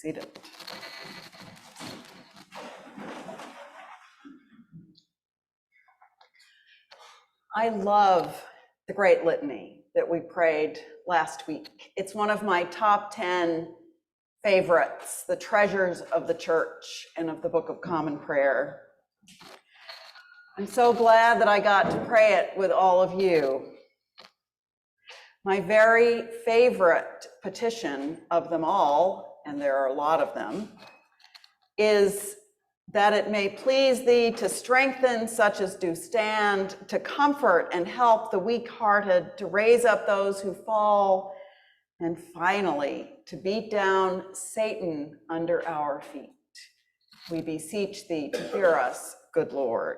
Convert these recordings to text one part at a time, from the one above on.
seated. I love the Great Litany that we prayed last week. It's one of my top 10 favorites, the treasures of the church and of the Book of Common Prayer. I'm so glad that I got to pray it with all of you. My very favorite petition of them all, and there are a lot of them, is that it may please thee to strengthen such as do stand, to comfort and help the weak-hearted, to raise up those who fall, and finally, to beat down Satan under our feet. We beseech thee to hear us, good Lord.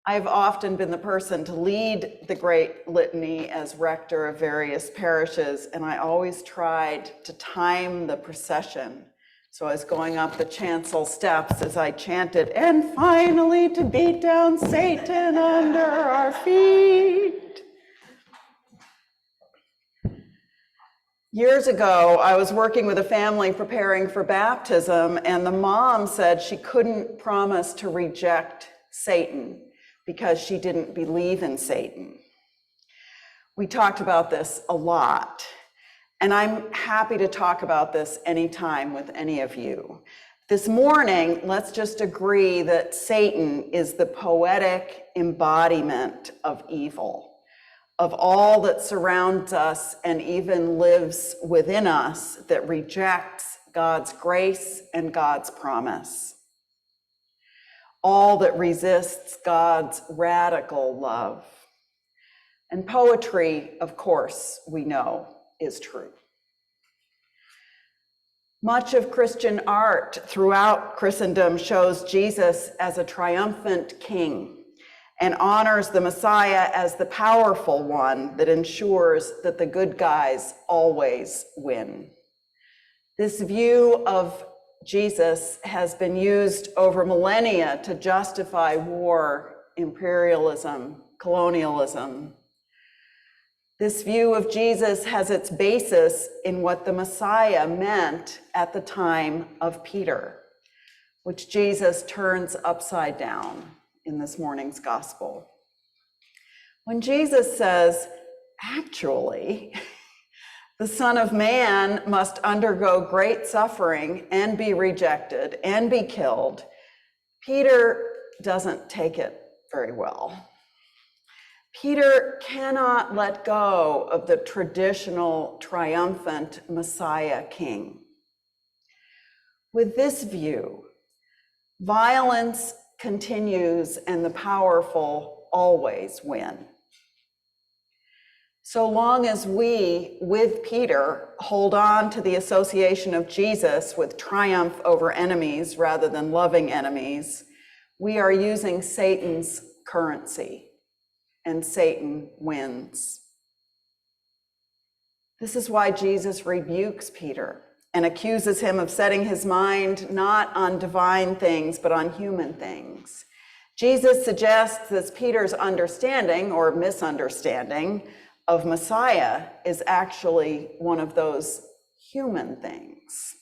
I've often been the person to lead the Great Litany as rector of various parishes, and I always tried to time the procession. So I was going up the chancel steps as I chanted, and finally to beat down Satan under our feet. Years ago, I was working with a family preparing for baptism, and the mom said she couldn't promise to reject Satan because she didn't believe in Satan. We talked about this a lot, and I'm happy to talk about this anytime with any of you. This morning, let's just agree that Satan is the poetic embodiment of evil, of all that surrounds us and even lives within us that rejects God's grace and God's promise. All that resists God's radical love. And poetry, of course, we know is true. Much of Christian art throughout Christendom shows Jesus as a triumphant king and honors the Messiah as the powerful one that ensures that the good guys always win. This view of Jesus has been used over millennia to justify war, imperialism, colonialism. This view of Jesus has its basis in what the Messiah meant at the time of Peter, which Jesus turns upside down in this morning's gospel. When Jesus says, actually, the Son of Man must undergo great suffering and be rejected and be killed, Peter doesn't take it very well. Peter cannot let go of the traditional triumphant Messiah king. With this view, violence continues and the powerful always win. So long as we, with Peter, hold on to the association of Jesus with triumph over enemies rather than loving enemies, we are using Satan's currency, and Satan wins. This is why Jesus rebukes Peter and accuses him of setting his mind not on divine things, but on human things. Jesus suggests that Peter's understanding or misunderstanding of Messiah is actually one of those human things.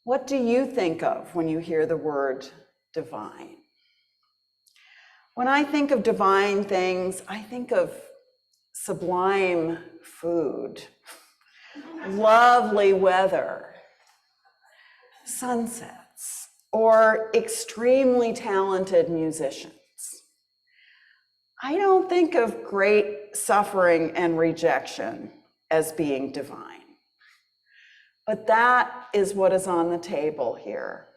What do you think of when you hear the word divine? When I think of divine things, I think of sublime food, lovely weather, sunsets, or extremely talented musicians. I don't think of great suffering and rejection as being divine. But that is what is on the table here.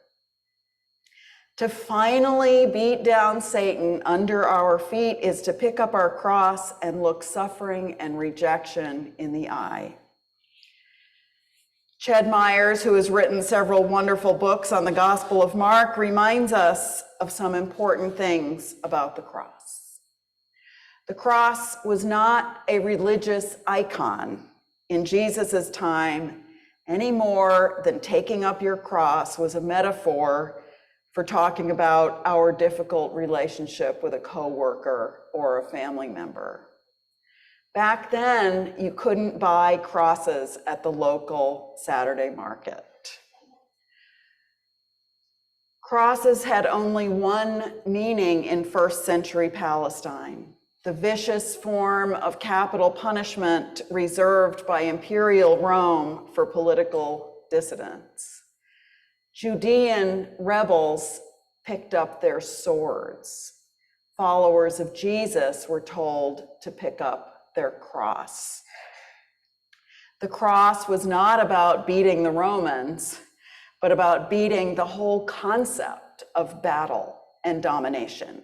To finally beat down Satan under our feet is to pick up our cross and look suffering and rejection in the eye. Ched Myers, who has written several wonderful books on the Gospel of Mark, reminds us of some important things about the cross. The cross was not a religious icon in Jesus's time any more than taking up your cross was a metaphor for talking about our difficult relationship with a coworker or a family member. Back then, you couldn't buy crosses at the local Saturday market. Crosses had only one meaning in first century Palestine: the vicious form of capital punishment reserved by imperial Rome for political dissidents. Judean rebels picked up their swords. Followers of Jesus were told to pick up their cross. The cross was not about beating the Romans, but about beating the whole concept of battle and domination.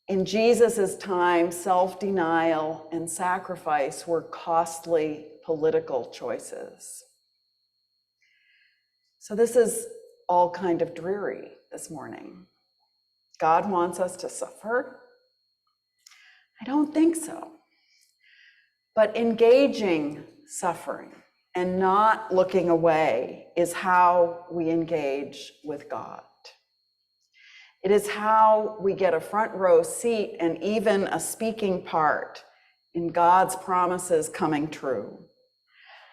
In Jesus' time, self-denial and sacrifice were costly political choices. So this is all kind of dreary this morning. God wants us to suffer? I don't think so. But engaging suffering and not looking away is how we engage with God. It is how we get a front row seat and even a speaking part in God's promises coming true.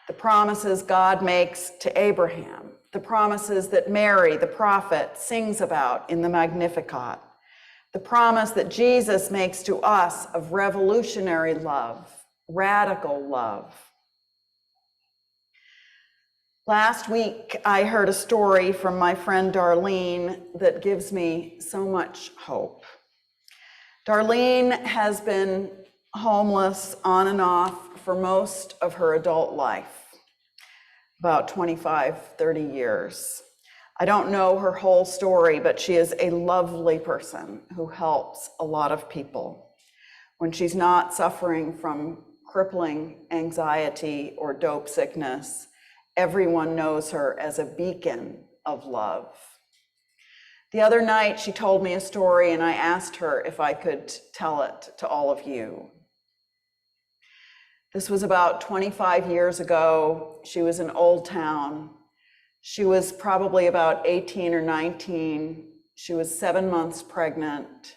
The promises God makes to Abraham, the promises that Mary, the prophet, sings about in the Magnificat, the promise that Jesus makes to us of revolutionary love, radical love. Last week, I heard a story from my friend Darlene that gives me so much hope. Darlene has been homeless on and off for most of her adult life, about 25, 30 years. I don't know her whole story, but she is a lovely person who helps a lot of people. When she's not suffering from crippling anxiety or dope sickness, everyone knows her as a beacon of love. The other night, she told me a story, and I asked her if I could tell it to all of you. This was about 25 years ago. She was in Old Town. She was probably about 18 or 19. She was 7 months pregnant.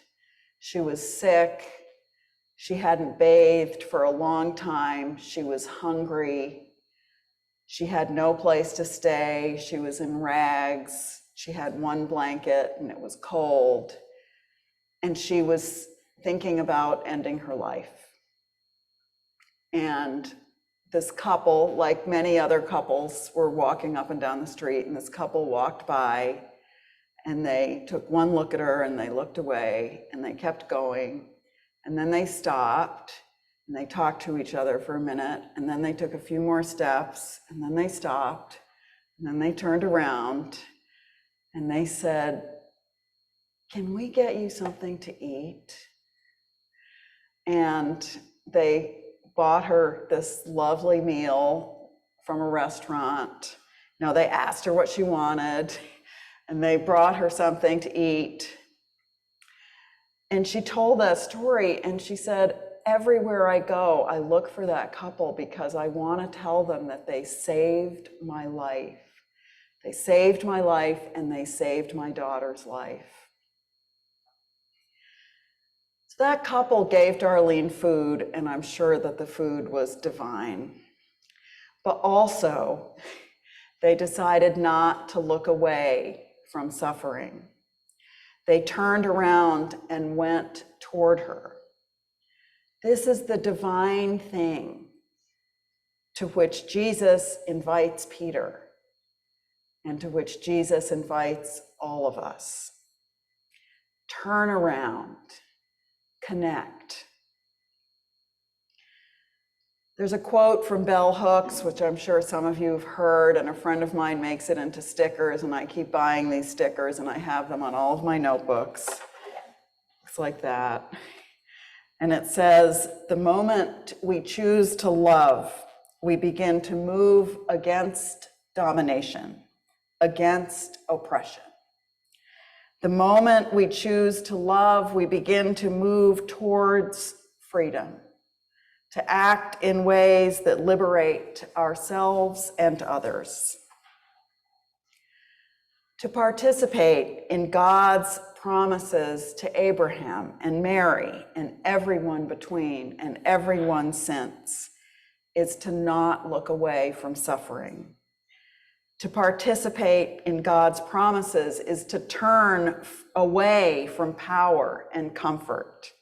She was sick. She hadn't bathed for a long time. She was hungry. She had no place to stay. She was in rags. She had one blanket and it was cold. And she was thinking about ending her life. And this couple, like many other couples, were walking up and down the street, and this couple walked by and they took one look at her and they looked away and they kept going. And then they stopped. And they talked to each other for a minute, and then they took a few more steps, and then they stopped, and then they turned around, and they said, "Can we get you something to eat?" And they bought her this lovely meal from a restaurant. Now, they asked her what she wanted, and they brought her something to eat. And she told that story, and she said, "Everywhere I go, I look for that couple because I want to tell them that they saved my life. They saved my life and they saved my daughter's life." So that couple gave Darlene food, and I'm sure that the food was divine. But also, they decided not to look away from suffering. They turned around and went toward her. This is the divine thing to which Jesus invites Peter and to which Jesus invites all of us. Turn around, connect. There's a quote from Bell Hooks, which I'm sure some of you have heard, and a friend of mine makes it into stickers, and I keep buying these stickers, and I have them on all of my notebooks. Looks like that. And it says, "The moment we choose to love, we begin to move against domination, against oppression. The moment we choose to love, we begin to move towards freedom, to act in ways that liberate ourselves and others, to participate in God's promises to Abraham and Mary and everyone between and everyone since is to not look away from suffering. To participate in God's promises is to turn away from power and comfort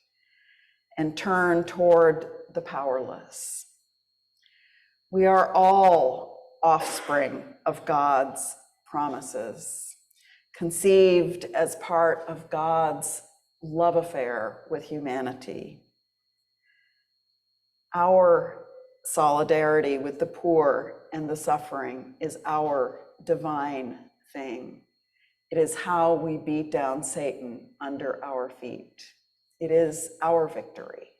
and turn toward the powerless. We are all offspring of God's promises, conceived as part of God's love affair with humanity. Our solidarity with the poor and the suffering is our divine thing. It is how we beat down Satan under our feet. It is our victory.